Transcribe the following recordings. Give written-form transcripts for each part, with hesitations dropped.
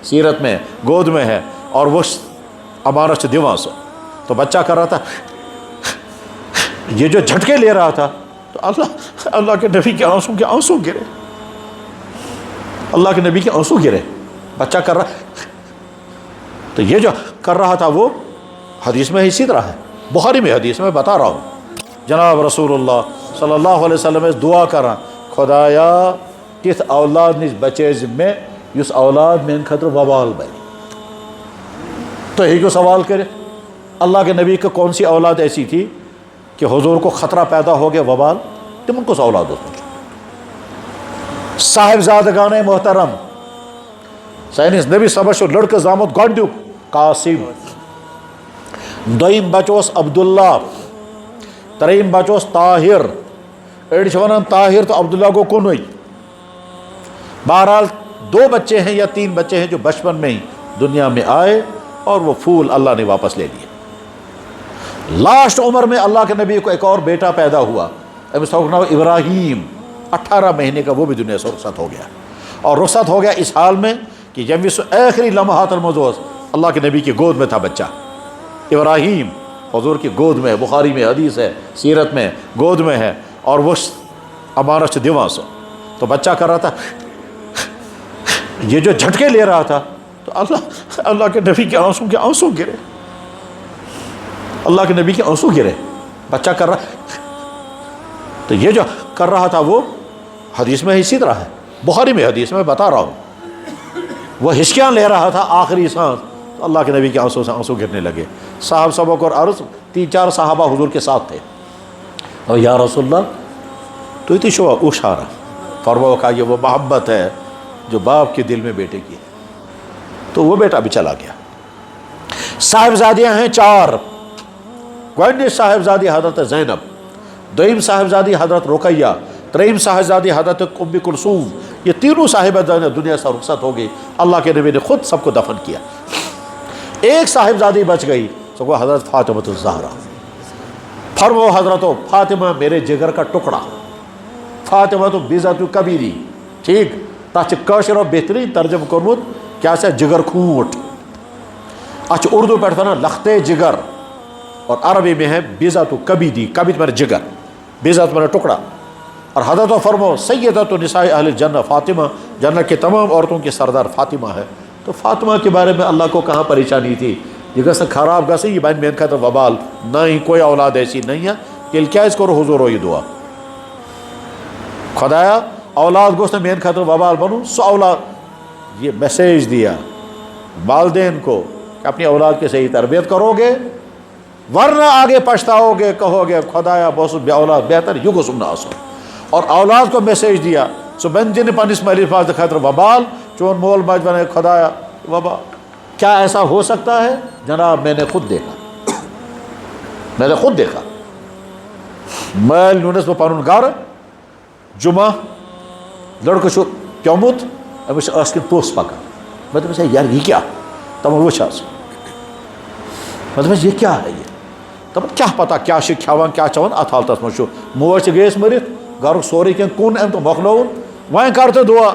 سیرت میں گود میں ہے اور وہ امانت دیواں سو. تو بچہ کر رہا تھا یہ جو جھٹکے لے رہا تھا تو اللہ کے نبی کے آنسو گرے. اللہ کے نبی کے آنسو گرے. بچہ کر رہا تو یہ جو کر رہا تھا وہ حدیث میں اسی طرح ہے. بخاری میں حدیث میں بتا رہا ہوں جناب رسول اللہ صلی اللہ علیہ وسلم دعا کرا خدایا تیت اولاد نش بچے ذمے اس اولاد میں خطر وبال بنے. تو ہی کو سوال کرے اللہ کے نبی کا کون سی اولاد ایسی تھی کہ حضور کو خطرہ پیدا ہو گیا وبال؟ تم کو اولاد ہو صاحبزادگان محترم سائنس نبی صبح لڑکہ زامت گۄڈنیُک قاسم، دویم بچوس عبداللہ، تریم بچوس طاہر. اڑ چھ ونان طاہر تو عبداللہ کو کنوئی. بہرحال 2 بچے ہیں یا 3 بچے ہیں جو بچپن میں ہی دنیا میں آئے اور وہ پھول اللہ نے واپس لے لیے. لاسٹ عمر میں اللہ کے نبی کو ایک اور بیٹا پیدا ہوا، ابراہیم، 18 مہینے کا، وہ بھی دنیا سے رخصت ہو گیا. اور رخصت ہو گیا اس حال میں کہ جب اس آخری لمحات الموضوع اللہ کے نبی کی گود میں تھا بچہ ابراہیم، حضور کی گود میں. بخاری میں حدیث ہے، سیرت میں گود میں ہے اور وہ امانت دیواں سو. تو بچہ کر رہا تھا یہ جو جھٹکے لے رہا تھا تو اللہ کے نبی کے آنسو گرے. اللہ کے نبی کے آنسو گرے. بچہ کر رہا تو یہ جو کر رہا تھا وہ حدیث میں اسی طرح ہے. بخاری میں حدیث میں بتا رہا ہوں وہ ہچکیاں لے رہا تھا آخری سانس تو اللہ کے نبی کے آنسو گرنے لگے. صاحب سبق اور عرض 3-4 صحابہ حضور کے ساتھ تھے. اور یا رسول اللہ تو تی شو اشارہ فرمایا کہ یہ وہ محبت ہے جو باپ کے دل میں بیٹے کی ہے. تو وہ بیٹا بھی چلا گیا. صاحبزادیاں ہیں 4. گۄڈنِچ صاحبزادی حضرت زینب، دویم صاحبزادی حضرت رقیہ، تریم صاحبزادی حضرت ام کلثوم. یہ تینوں صاحبزادیاں دنیا سے رخصت ہو گئی. اللہ کے نبی نے خود سب کو دفن کیا. ایک صاحبزادی بچ گئی، سو وہ حضرت فاطمہ الزہرا. فرمو حضرت فاطمہ میرے جگر کا ٹکڑا. فاطمہ تو بیزت کبیری، ٹھیک، تاچ کاشر و بہترین ترجمہ کورمت کیا سے جگر کھوٹ. اچھا اردو پہ نا لختے جگر اور عربی میں ہے بیزت کبیدی. کبید میرے جگر، بیزت میرا ٹکڑا. اور حضرت فرمو سیدۃ نساء اہل الجنہ فاطمہ، جنت کے تمام عورتوں کی سردار فاطمہ ہے. تو فاطمہ کے بارے میں اللہ کو کہاں پریشانی تھی؟ یہ گھر خراب گھر سے یہ بین مین خطر وبال نہ ہی کوئی اولاد ایسی نہیں ہے کہ کیا اس کو حضور ہو یہ دعا خدایا اولاد گوشت مین خطر وبال بنو. سو اولاد یہ میسیج دیا والدین کو کہ اپنی اولاد کی صحیح تربیت کرو گے ورنہ آگے پچھتاؤ گے، کہو گے خدایا بہت بے اولاد بہتر یو گسم نہ آسو. اور اولاد کو میسیج دیا سو بن جن پنس مریض پاس خطر وبال چون مول ماج بنے خدایا وبال. کیا ایسا ہو سکتا ہے؟ جناب میں نے خود دیکھا میل نونس میں پنن گھر جمعہ لڑکہ چھو پیومت امس اس کن پوس پکان. میں دپس یار یہ کیا؟ تم وچ مطلب یہ کیا ہے؟ یہ دپان کیا پتہ کیا کھیوان کیا چوان ات حالتس مجھ موج گیس مرت گھرک سوری کن کن ام تو مکلون وین کر تو دعا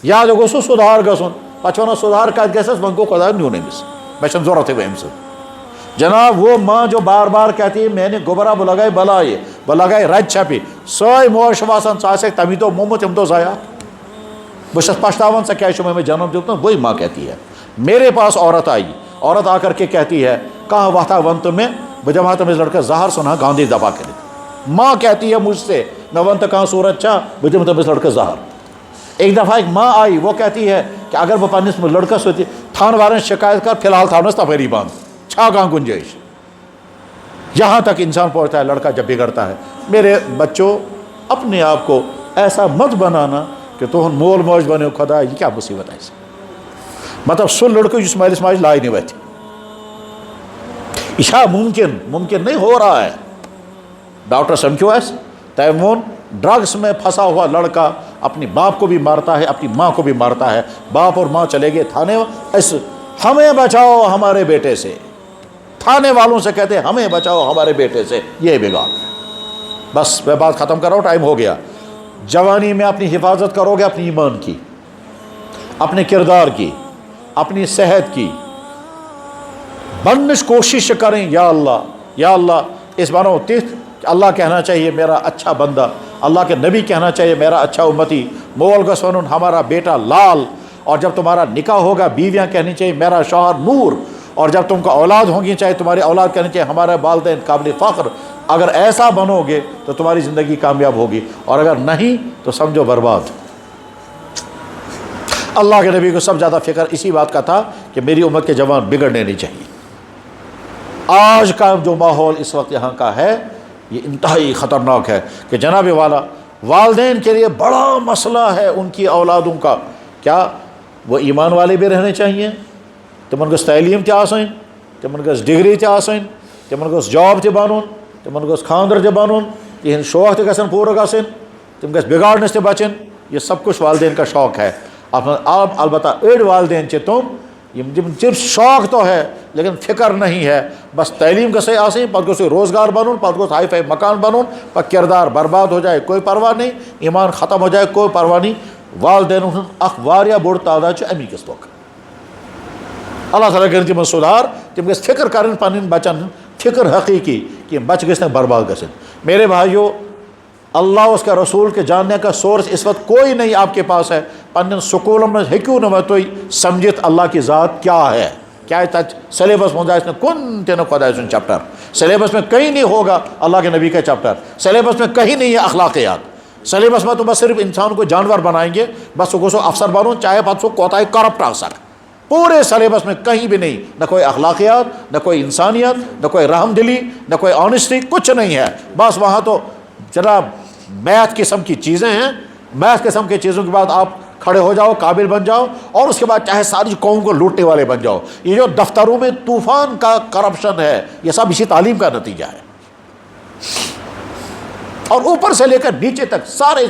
یاد گوس سدھار گھن پتہ ونان سدھار کت گھس ون گو خدا نیون امس مے چھن ضرورت ہے امس. جناب وہ ماں جو بار بار کہتی ہے میں نے گوبرہ بہ لگائی بلائے بہ لگائی رج چھپی سوے موج واسان ثہ تمی دو مومت ام دو ضائع. بس پچھتاون سا کیا میں جنم دیتا وہی ماں کہتی ہے. میرے پاس عورت آئی، عورت آ کر کے کہتی ہے کہاں وقت ون تمہیں بجما تم اس لڑکا زہر سنا گاندھی دبا کر. ماں کہتی ہے مجھ سے میں ون تو کہاں صورت چھا بجم تم اس لڑکا زہر. ایک دفعہ ایک ماں آئی وہ کہتی ہے کہ اگر وہ پنس لڑکا سوتی تھان والن شکایت کر فی الحال تھانس تفری بند چھا کہاں گنجائش. یہاں تک انسان پہنچتا ہے لڑکا جب بگڑتا ہے. میرے بچوں اپنے آپ کو ایسا مت بنانا کہ تہن مول موج بنو خدا یہ کیا مصیبت ہے. مطلب سو لڑکہ اس مالس ماج لائے نہیں وتھ یہ ممکن نہیں ہو رہا ہے. ڈاکٹر سمجھو ایسے تیمون ڈرگس میں پھنسا ہوا لڑکا اپنی باپ کو بھی مارتا ہے اپنی ماں کو بھی مارتا ہے. باپ اور ماں چلے گئے تھانے، ایسے ہمیں بچاؤ ہمارے بیٹے سے. تھانے والوں سے کہتے ہمیں بچاؤ ہمارے بیٹے سے. یہ بگاڑ. بس میں بات ختم کر رہا ہوں، ٹائم ہو گیا. جوانی میں اپنی حفاظت کرو گے اپنی ایمان کی، اپنے کردار کی، اپنی صحت کی بنش کوشش کریں، یا اللہ اس باروں تیت اللہ کہنا چاہیے میرا اچھا بندہ، اللہ کے نبی کہنا چاہیے میرا اچھا امتی، مول گسون ہمارا بیٹا لال، اور جب تمہارا نکاح ہوگا بیویاں کہنی چاہیے میرا شوہر نور، اور جب تم کو اولاد ہوگی چاہے تمہاری اولاد کہنی چاہیے ہمارے والدین قابل فخر۔ اگر ایسا بنو گے تو تمہاری زندگی کامیاب ہوگی، اور اگر نہیں تو سمجھو برباد۔ اللہ کے نبی کو سب زیادہ فکر اسی بات کا تھا کہ میری امت کے جوان بگڑنے نہیں چاہیے۔ آج کا جو ماحول اس وقت یہاں کا ہے یہ انتہائی خطرناک ہے کہ جناب والا والدین کے لیے بڑا مسئلہ ہے ان کی اولادوں کا، کیا وہ ایمان والے بھی رہنے چاہیے، تمن گوس تعلیم تہ آسن، تمن گوس ڈگری تہ آسن، تمن گوس جاب تہ بنن، تمن گوس خاندر تہ بنن، تہند شوق تہ گژھن پورٕ گژھن، تم گژھِ بگاڑنس تہ بچن۔ یہ سب کچھ والدین کا شوق ہے۔ آپ البتہ أڑ والدین چھ تم شوق تو ہے لیکن فکر نہیں ہے، بس تعلیم گژھے آسن، پتہ گوس روزگار بنن، پتہ گوس ہائی فائی مکان بنن، پتہ کردار برباد ہو جائے کوئی پرواہ نہیں، ایمان ختم ہو جائے کوئی پرواہ نہیں۔ والدین ہند اخ واریاہ بوڑ تعداد چھ امی کس توقع۔ اللہ تعالیٰ کرن تمن سدھار، تم گژھِ فکر کرن پنن بچن فکر حقیقی کہ بچہ گژھِ نہ برباد گژھن۔ میرے بھائیو، اللہ اس کے رسول کے جاننے کا سورس اس وقت کوئی نہیں آپ کے پاس ہے۔ پنن سکولوں میں ہیکو نہ تھی سمجھت اللہ کی ذات کیا ہے، کیا تک سلیبس منہ کن تہ خدا سن چیپٹر، سلیبس میں کہیں نہیں ہوگا اللہ کے نبی کا چیپٹر، سلیبس میں کہیں نہیں ہے اخلاقیات، سلیبس میں تو بس صرف انسان کو جانور بنائیں گے، بس سو گوسو افسر بنو چاہے پتہ سو کوتاہی کرپٹ آ سک۔ پورے سلیبس میں کہیں بھی نہیں، نہ کوئی اخلاقیات، نہ کوئی انسانیت، نہ کوئی رحم دلی، نہ کوئی آنیسٹی، کچھ نہیں ہے۔ بس وہاں تو جناب میتھ قسم کی چیزیں ہیں، میتھ قسم کی چیزوں کے بعد آپ کھڑے ہو جاؤ، قابل بن جاؤ، اور اس کے بعد چاہے ساری قوم کو لوٹنے والے بن جاؤ۔ یہ جو دفتروں میں طوفان کا کرپشن ہے یہ سب اسی تعلیم کا نتیجہ ہے، اور اوپر سے لے کر نیچے تک سارے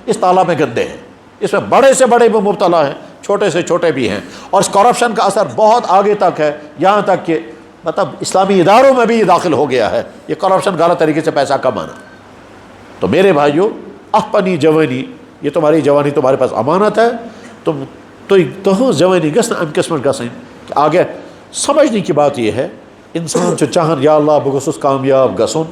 اس تالاب میں گندے ہیں، اس میں بڑے سے بڑے بھی مبتلا ہیں، چھوٹے سے چھوٹے بھی ہیں، اور اس کرپشن کا اثر بہت آگے تک ہے، یہاں تک کہ مطلب اسلامی اداروں میں بھی یہ داخل ہو گیا ہے، یہ کرپشن غلط طریقے سے پیسہ کمانا۔ تو میرے بھائیو، اپنی جوانی، یہ تمہاری جوانی تمہارے پاس امانت ہے، تم جوانی گھس ام قسم گھن کہ آگے سمجھنے کی بات یہ ہے انسان چاہن یا اللہ بہ گوسس کامیاب گھن،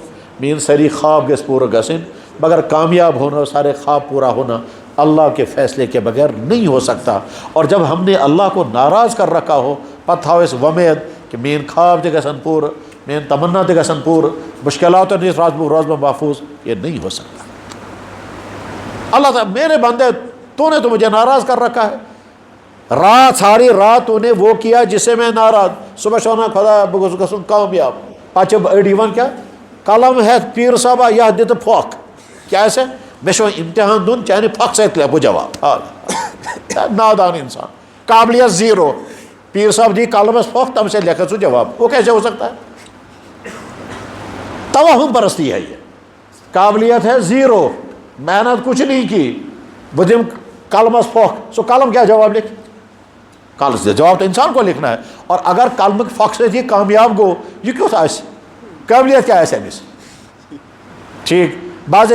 میری ساری خواب گھس پورا گھن، مگر کامیاب ہونا، سارے خواب پورا ہونا اللہ کے فیصلے کے بغیر نہیں ہو سکتا۔ اور جب ہم نے اللہ کو ناراض کر رکھا ہو، پتہ تھاو اس ومید کہ مین خواب تہ گھن پور، مین تمنا تہ گھن پور، مشکلات روز محفوظ، یہ نہیں ہو سکتا۔ اللہ تعالیٰ میرے بندے تو نے تو مجھے ناراض کر رکھا ہے، رات ساری رات تو نے وہ کیا جسے میں ناراض، صبح شونا خدا بہ گھن کامیاب، پچہ اڑی ون کیا قلم ہے پیر صاحبہ یہ دت پھوکھ، کیا ایسے میں شو امتحان دن چاہے پھک سے لبو جواب، نادان انسان، قابلیت زیرو، پیر صاحب دی قلمس پھوکھ تم سے لکھا سو جواب، وہ کیسے ہو سکتا ہے؟ توہم پرستی ہے، یہ قابلیت ہے زیرو، محنت کچھ نہیں کی، وہ دم قلمس پھوکھ، سو قلم کیا جواب لکھ؟ قلم سے جواب تو انسان کو لکھنا ہے، اور اگر قلم پھوکھ سے تھی کامیاب گو یہ کیوں تھا؟ قابلیت کیا ہے أمس؟ ٹھیک بعض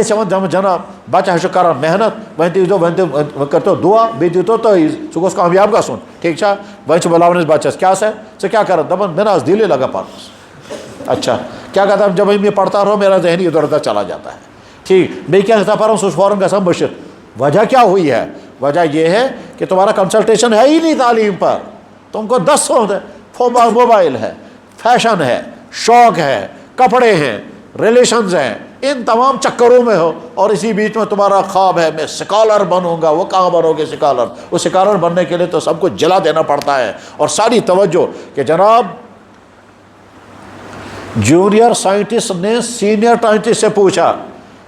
جناب بچہ کر محنت ون کرتو دعا بیٚیہِ دیٖتو تٲیٖز سُہ گوٚژھ کامیاب گژھُن، ٹھیک چھا؟ ون بلاونس بچس کیا سا ژٕ کیا کر دپان میں نا دل ہی لگا پڑھنس، اچھا کیا کہتا جب میں پڑھتا رہو میرا ذہن ادھر ادھر چلا جاتا ہے، ٹھیک بیٚیہِ کیا تھا پڑھوں سُہ فوراً گژھان بٔشِتھ۔ وجہ کیا ہوئی ہے؟ وجہ یہ ہے کہ تمہارا کنسلٹیشن ہے ہی نہیں تعلیم پر، تم کو 10 موبائل ہے، فیشن ہے، شوق ہے، کپڑے ہیں، ریلیشنز ہیں، ان تمام چکروں میں ہو، اور اسی بیچ میں تمہارا خواب ہے میں سکالر بنوں گا۔ وہ کہاں بنو گے سکالر؟ وہ سکالر بننے کے لیے تو سب کچھ جلا دینا پڑتا ہے، اور ساری توجہ کہ جناب جونیئر سائنٹسٹ نے سینئر سائنٹسٹ سے پوچھا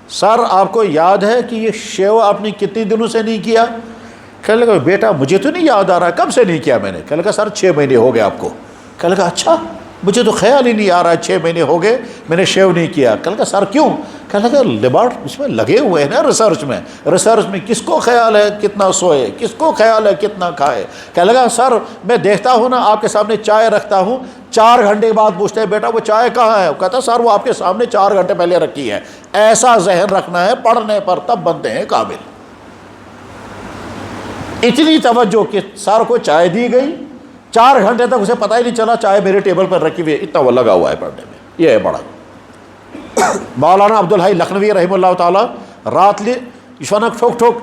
سر آپ کو یاد ہے کہ یہ شیو آپ نے کتنی دنوں سے نہیں کیا؟ کہنے لگا بیٹا مجھے تو نہیں یاد آ رہا ہے کب سے نہیں کیا میں نے۔ کہنے لگا سر 6 مہینے ہو گئے آپ کو۔ کہنے لگا اچھا مجھے تو خیال ہی نہیں آ رہا ہے 6 مہینے ہو گئے میں نے شیو نہیں کیا۔ کہنے لگا سر کیوں؟ کہنے لگا لیبارٹری اس میں لگے ہوئے ہیں نا ریسرچ میں کس کو خیال ہے کتنا سوئے، کس کو خیال ہے کتنا کھائے۔ کہنے لگا سر میں دیکھتا ہوں نا آپ کے سامنے چائے رکھتا ہوں، 4 گھنٹے کے بعد پوچھتے ہیں بیٹا وہ چائے کہاں ہے؟ کہتا سر وہ آپ کے سامنے 4 گھنٹے پہلے رکھی ہے۔ ایسا ذہن رکھنا ہے پڑھنے پر تب بنتے ہیں قابل۔ اتنی توجہ کہ سر کو چائے دی گئی، 4 گھنٹے تک اسے پتہ ہی نہیں چلا چائے میرے ٹیبل پر رکھی ہوئی ہے، اتنا وہ لگا ہوا ہے پڑھنے میں. یہ ہے بڑا. مولانا عبدالحی لکھنوی رحمہ اللہ تعالیٰ رات لی یہ ونان ٹھوک ٹھوک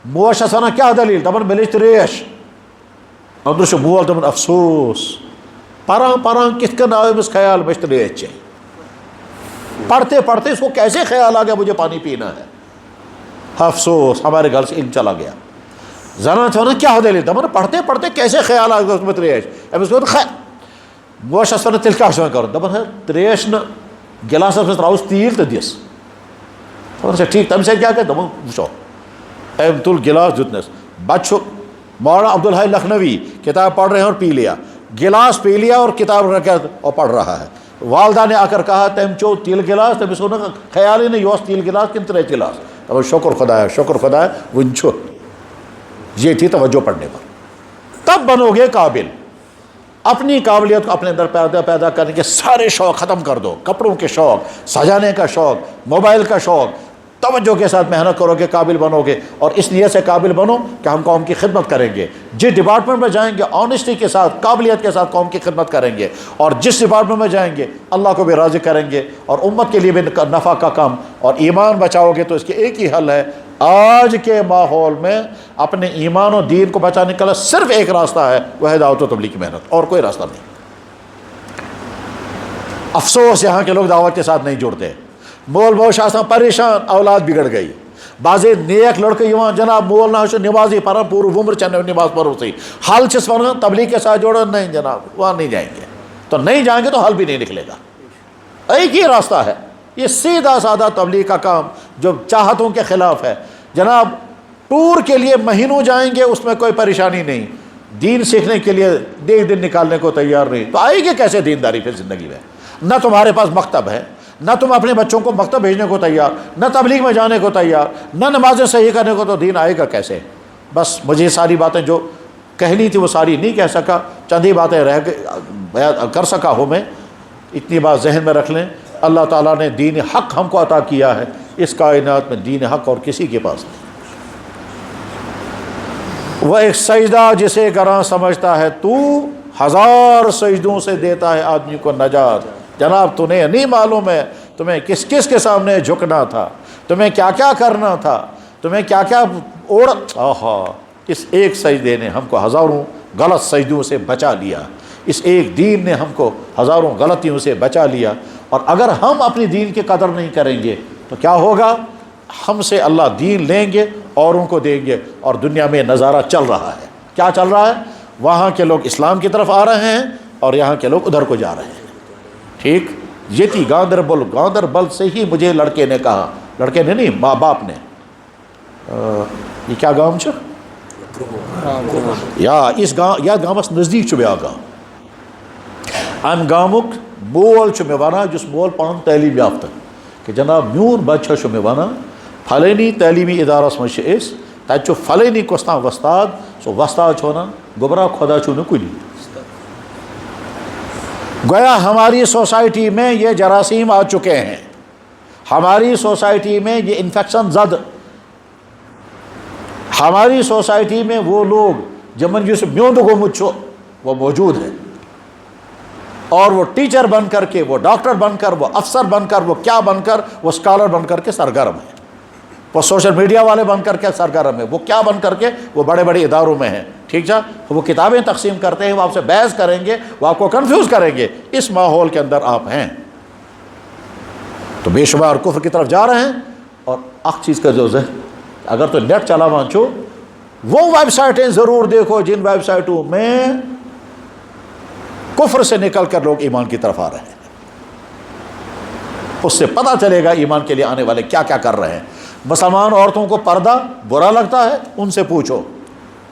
موش ونان کیا دلیل دپان مےٚ لیٚچھ تریش. اندر مول دپان افسوس پران پران کت کن آو امس خیال مجھ تریش چاہیے. پڑھتے پڑھتے اس کو کیسے خیال آ گیا مجھے پانی پینا ہے. افسوس ہمارے گھر سے علم چلا گیا. زنان تھا نا کیا دلیل دپان پڑھتے پڑھتے کیسے خیال آ گیا تریش. امس موش ونان تیل کیا کرو دپان تریش نا گلاسس مز تراوس تیل تو دس. اچھا ٹھیک تمہ سۭتۍ کیا کہ دپان وچھو أمۍ تل گلاس دیتنس. بچہ مولانا عبدالحی لکھنوی کتاب پڑھ رہے ہیں اور پی لیا, گلاس پی لیا اور کتاب رکھا اور پڑھ رہا ہے. والدہ نے آ کر کہا تم چو تیل گلاس, تمس کو خیال ہی نہیں یہ تیل گلاس کن ترے گلاس. دپان شکر خدایا شکر خدایا ون چھ. یہ تھی توجہ پڑھنے پر. تب بنو گے قابل. اپنی قابلیت کو اپنے اندر پیدا کرنے کے سارے شوق ختم کر دو. کپڑوں کے شوق, سجانے کا شوق, موبائل کا شوق. توجہ کے ساتھ محنت کرو گے قابل بنو گے, اور اس نیت سے قابل بنو کہ ہم قوم کی خدمت کریں گے. جس ڈپارٹمنٹ میں جائیں گے آنیسٹی کے ساتھ قابلیت کے ساتھ قوم کی خدمت کریں گے, اور جس ڈپارٹمنٹ میں جائیں گے اللہ کو بھی راضی کریں گے اور امت کے لیے بھی نفع کا کام. اور ایمان بچاؤ گے تو اس کے ایک ہی حل ہے. آج کے ماحول میں اپنے ایمان و دین کو بچانے کا صرف ایک راستہ ہے, وہ ہے دعوت و تبلیغ کی محنت, اور کوئی راستہ نہیں. افسوس یہاں کے لوگ دعوت کے ساتھ نہیں جڑتے. مول موش آسان پریشان, اولاد بگڑ گئی. بعض نیک لڑکے یوان جناب مول نہ نمازی پڑھا پورا عمر چنے نماز پڑھو سی, حل چھس ونان تبلیغ کے ساتھ جوڑو, نہیں جناب وہاں نہیں جائیں گے. تو نہیں جائیں گے تو حل بھی نہیں نکلے گا. ایک ہی راستہ ہے, یہ سیدھا سادہ تبلیغ کا کام جو چاہتوں کے خلاف ہے. جناب ٹور کے لیے مہینوں جائیں گے اس میں کوئی پریشانی نہیں, دین سیکھنے کے لیے ایک دن نکالنے کو تیار نہیں, تو آئے گی کیسے دینداری پھر زندگی میں؟ نہ تمہارے پاس مکتب ہے, نہ تم اپنے بچوں کو مکتب بھیجنے کو تیار, نہ تبلیغ میں جانے کو تیار, نہ نمازیں صحیح کرنے کو, تو دین آئے گا کیسے؟ بس مجھے ساری باتیں جو کہنی تھی وہ ساری نہیں کہہ سکا, چند ہی باتیں کر سکا ہوں میں. اتنی بات ذہن میں رکھ لیں, اللہ تعالیٰ نے دین حق ہم کو عطا کیا ہے. اس کائنات میں دین حق اور کسی کے پاس نہیں. وہ ایک سجدہ جسے گراں سمجھتا ہے تو, 1000 سجدوں سے دیتا ہے آدمی کو نجات. جناب تمہیں نہیں معلوم ہے تمہیں کس کس کے سامنے جھکنا تھا, تمہیں کیا کیا کرنا تھا, تمہیں کیا کیا آہا. اس ایک سجدے نے ہم کو ہزاروں غلط سجدوں سے بچا لیا. اس ایک دین نے ہم کو ہزاروں غلطیوں سے بچا لیا. اور اگر ہم اپنی دین کی قدر نہیں کریں گے تو کیا ہوگا؟ ہم سے اللہ دین لیں گے, اوروں کو دیں گے, اور دنیا میں نظارہ چل رہا ہے. کیا چل رہا ہے؟ وہاں کے لوگ اسلام کی طرف آ رہے ہیں اور یہاں کے لوگ ادھر کو جا رہے ہیں. ٹھیک, یہ تھی گاندربل سے ہی مجھے لڑکے نے کہا, لڑکے نے نہیں ماں باپ نے, یہ کیا گام چھو یا اس گام یا گامس نزدیک چھو بیا گام. ام گامک مول چھو میں وانا جس مول پان تعلیم یافتہ کہ جناب میون بچہ چھو میں وانا فلانی تعلیمی ادارس مجھ اس تب چھو فلانی کوستان وستاد, سو وستاد چھونا گبراہ خدا چھو نکلی. گویا ہماری سوسائٹی میں یہ جراثیم آ چکے ہیں, ہماری سوسائٹی میں یہ انفیکشن زد, ہماری سوسائٹی میں وہ لوگ جمن جس میوند گومت چھو وہ موجود ہیں, اور وہ ٹیچر بن کر کے, وہ ڈاکٹر بن کر, وہ افسر بن کر, وہ کیا بن کر, وہ اسکالر بن کر کے سرگرم ہیں, وہ سوشل میڈیا والے بن کر کے سرگرم ہیں, وہ کیا بن کر کے وہ بڑے بڑے اداروں میں ہیں. ٹھیک ہے, وہ کتابیں تقسیم کرتے ہیں, وہ آپ سے بحث کریں گے, وہ آپ کو کنفیوز کریں گے. اس ماحول کے اندر آپ ہیں تو بے شمار کفر کی طرف جا رہے ہیں. اور اخ چیز کا جو اگر تو نیٹ چلا وانچو, وہ ویب سائٹیں ضرور دیکھو جن ویب سائٹوں میں کفر سے نکل کر لوگ ایمان کی طرف آ رہے ہیں. اس سے پتہ چلے گا ایمان کے لیے آنے والے کیا کیا کر رہے ہیں. مسلمان عورتوں کو پردہ برا لگتا ہے, ان سے پوچھو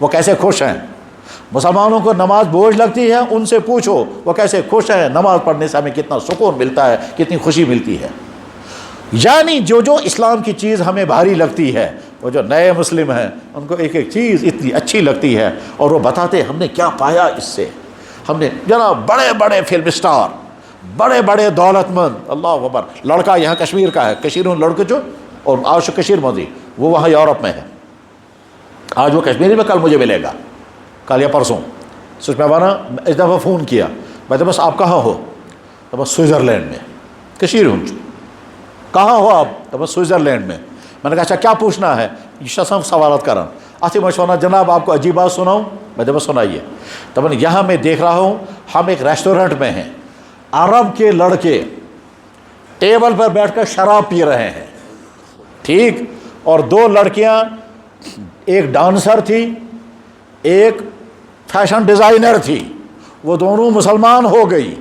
وہ کیسے خوش ہیں. مسلمانوں کو نماز بوجھ لگتی ہے, ان سے پوچھو وہ کیسے خوش ہیں. نماز پڑھنے سے ہمیں کتنا سکون ملتا ہے, کتنی خوشی ملتی ہے. یعنی جو جو اسلام کی چیز ہمیں بھاری لگتی ہے, وہ جو نئے مسلم ہیں ان کو ایک ایک چیز اتنی اچھی لگتی ہے, اور وہ بتاتے ہم نے کیا پایا اس سے. ہم نے جناب بڑے بڑے فلم اسٹار, بڑے بڑے دولت مند, اللہ اکبر. لڑکا یہاں کشمیر کا ہے, کشیر لڑکے جو, اور آج کشیر موزی وہ وہاں یورپ میں ہے. آج وہ کشمیری میں, کل مجھے ملے گا, کل یا پرسوں. سوچ میں بانا اس دفعہ فون کیا میں تو بس آپ کہاں ہو تو بس سوئٹزرلینڈ میں کشیر ہوں کہاں ہو آپ تو بس سوئٹزرلینڈ میں نے کہا اچھا کیا پوچھنا ہے یہ سب سوالات کرن اتھی میں سونا جناب آپ کو عجیب بات سناؤں میں بس سنائیے تو یہاں میں دیکھ رہا ہوں ہم ایک ریسٹورنٹ میں ہیں عرب کے لڑکے ٹیبل پر بیٹھ کر شراب پی رہے ہیں ٹھیک اور دو لڑکیاں ایک ڈانسر تھی ایک فیشن ڈیزائنر تھی وہ دونوں مسلمان ہو گئی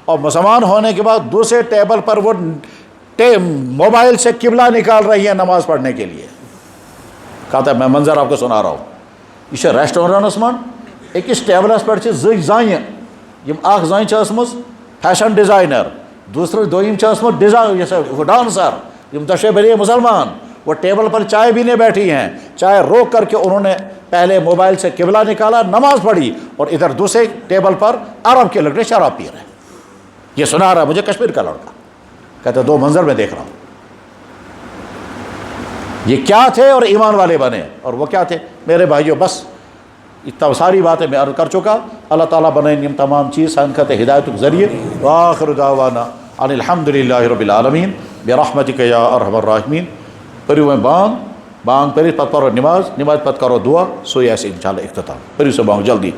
اور مسلمان ہونے کے بعد دوسرے ٹیبل پر وہ موبائل سے قبلہ نکال رہی ہے نماز پڑھنے کے لیے کہتا ہے میں منظر آپ کو سنا رہا ہوں یہ ریسٹورنٹس من اکس ٹیبلس پہ زائیں اخ زائیں ٲسمٕژ فیشن ڈیزائنر دوسرے دویم ڈانسر دشے بھرے مسلمان وہ ٹیبل پر چائے پینے بیٹھی ہیں چائے روک کر کے انہوں نے پہلے موبائل سے قبلہ نکالا نماز پڑھی اور ادھر دوسرے ٹیبل پر عرب کے لڑکے شراب پی رہے ہیں یہ سنا رہا ہے مجھے کشمیر کا لڑکا کہتے دو منظر میں دیکھ رہا ہوں یہ کیا تھے اور ایمان والے بنے اور وہ کیا تھے میرے بھائیوں بس اتنا ساری باتیں میں عرض کر چکا اللہ تعالیٰ بنائیں تمام چیز سنکت ہدایت کے ذریعے وآخر دعوانا ان الحمدللہ رب العالمین برحمتک یا ارحم الراحمین پریو میں بانگ پری پت کرو نماز پت کرو دعا سوئی ایسے انشاءاللہ اختتام پریو سے بانگ جلدی